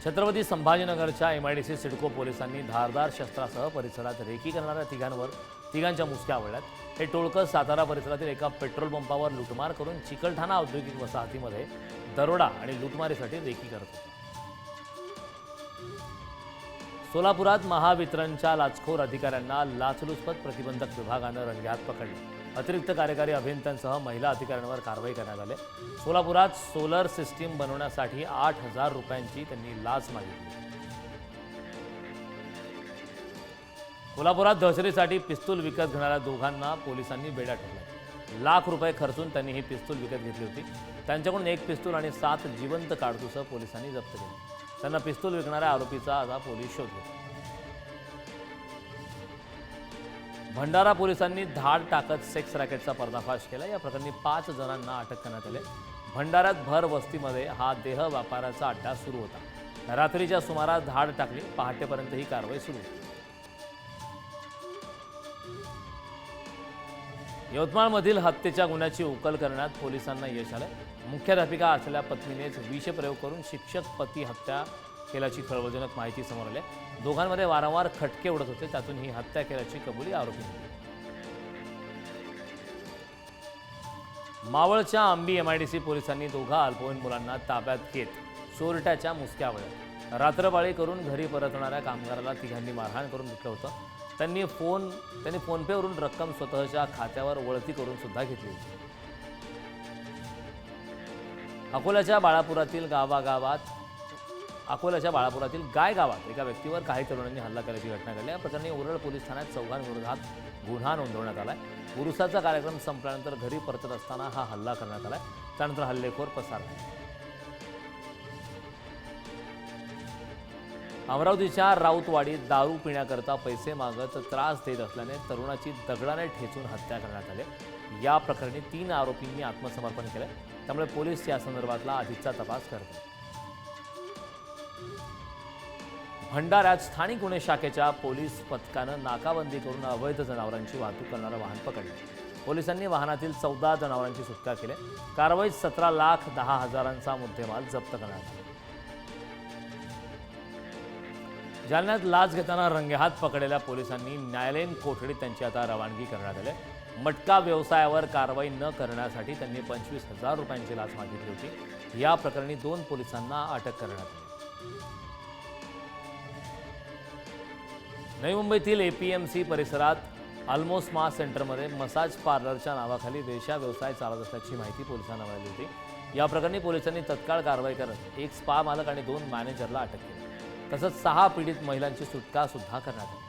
Chhatrapati संभाजीनगरच्या MIDC CIDCO पोलिसांनी धारदार शस्त्रासह परिसरात रेकी करणाऱ्या तिघांच्या मुसक्या आवळल्यात। हे टोळकं सातारा परिसरातील एका पेट्रोल पंपावर लुटमार करून चिकलठाणा औद्योगिक वसाहतीमध्ये दरोडा आणि लुटमारीसाठी रेकी करत होते। सोलापुरात महावितरणच्या लाचखोर अधिकाऱ्यांना लाचलुचपत प्रतिबंधक विभागानं रंगेहात पकडले। अतिरिक्त कार्यकारी अभियंत्यांसह महिला अधिकाऱ्यांवर कारवाई करण्यात आली। सोलापुरात सोलर सिस्टीम बनवण्यासाठी 8,000 रुपयांची त्यांनी लाच मागितली। कोल्हापुरात दहशतीसाठी पिस्तूल विकत घेणाऱ्या दोघांना पोलिसांनी बेड्या ठोकल्या। लाख रुपये खर्चून त्यांनी ही पिस्तूल विकत घेतली होती। त्यांच्याकडून 1 पिस्तूल आणि 7 जिवंत काडतुसं पोलिसांनी जप्त केली। त्यांना पिस्तूल विकणाऱ्या आरोपीचा आता पोलीस शोध घेत आहेत। भंडारा पोलिसांनी धाड टाकत सेक्स रॅकेटचा पर्दाफाश केला। या प्रकरणी 5 जणांना अटक करण्यात आली। भंडाऱ्यात भर वस्तीमध्ये हा देह व्यापाराचा अड्डा सुरू होता। रात्रीच्या सुमारास धाड टाकली। पहाटेपर्यंत ही कारवाई सुरू होती। यवतमाळमधील हत्येच्या गुन्ह्याची उकल करण्यात पोलिसांना यश आले। मुख्याध्यापिका असलेल्या पत्नीनेच विषप्रयोग करून शिक्षक पती हत्या केल्याची खळबळजनक माहिती समोर आली। दोघांमध्ये वारंवार खटके उडत होते। त्यातून ही हत्या केल्याची कबुली आरोपींनी दिली। मावळच्या आंबी MIDC पोलिसांनी दोघा अल्पवयीन मुलांना ताब्यात घेत चोरट्याच्या मुसक्या आवळल्या। रात्रपाळी करून घरी परतणाऱ्या कामगाराला तिघांनी मारहाण करून लुटलं होतं। त्यांनी फोनपेवरून रक्कम स्वतःच्या खात्यावर वळती करून सुद्धा घेतली होती। अकोल्याच्या बाळापुरातील गाय गावात एका व्यक्तीवर काही तरुणांनी हल्ला केल्याची घटना घडली। या प्रकरणी उरळ पोलीस ठाण्यात चौघांविरोधात गुन्हा नोंदवण्यात आलाय। उरुसाचा कार्यक्रम संपल्यानंतर घरी परतत असताना हा हल्ला करण्यात आलाय। त्यानंतर हल्लेखोर पसार झाले। अमरावतीच्या राऊतवाडीत दारू पिण्याकरता पैसे मागत त्रास देत असल्याने तरुणाची दगडाने ठेचून हत्या करण्यात आली। या प्रकरणी 3 आरोपींनी आत्मसमर्पण केले। त्यामुळे पोलीस या संदर्भातला अधिकचा तपास करत आहेत। भंडाऱ्यात स्थानिक गुन्हे शाखेच्या पोलीस पथकानं नाकाबंदी करून अवैध जनावरांची वाहतूक करणारं वाहन पकडले। पोलिसांनी वाहनातील 14 जनावरांची सुटका केली। कारवाईत 17,10,000चा मुद्देमाल जप्त करण्यात आला। जालन्यात लाच घेताना रंगेहात पकडलेल्या पोलिसांनी न्यायालयीन कोठडीत त्यांची आता रवानगी करण्यात आली। मटका व्यवसायावर कारवाई न करण्यासाठी त्यांनी 25,000 रुपयांची लाच मागितली होती। या प्रकरणी 2 पोलिसांना अटक करण्यात आली। नवी मुंबईतील APMC परिसरात अल्मोस्मा सेंटरमध्ये मसाज पार्लरच्या नावाखाली वेश्या व्यवसाय चालत असल्याची माहिती पोलिसांना मिळाली होती। या प्रकरणी पोलिसांनी तत्काळ कारवाई करत 1 स्पा मालक आणि 2 मॅनेजरला अटक केली। तसंच 6 पीडित महिलांची सुटका सुद्धा करण्यात आली।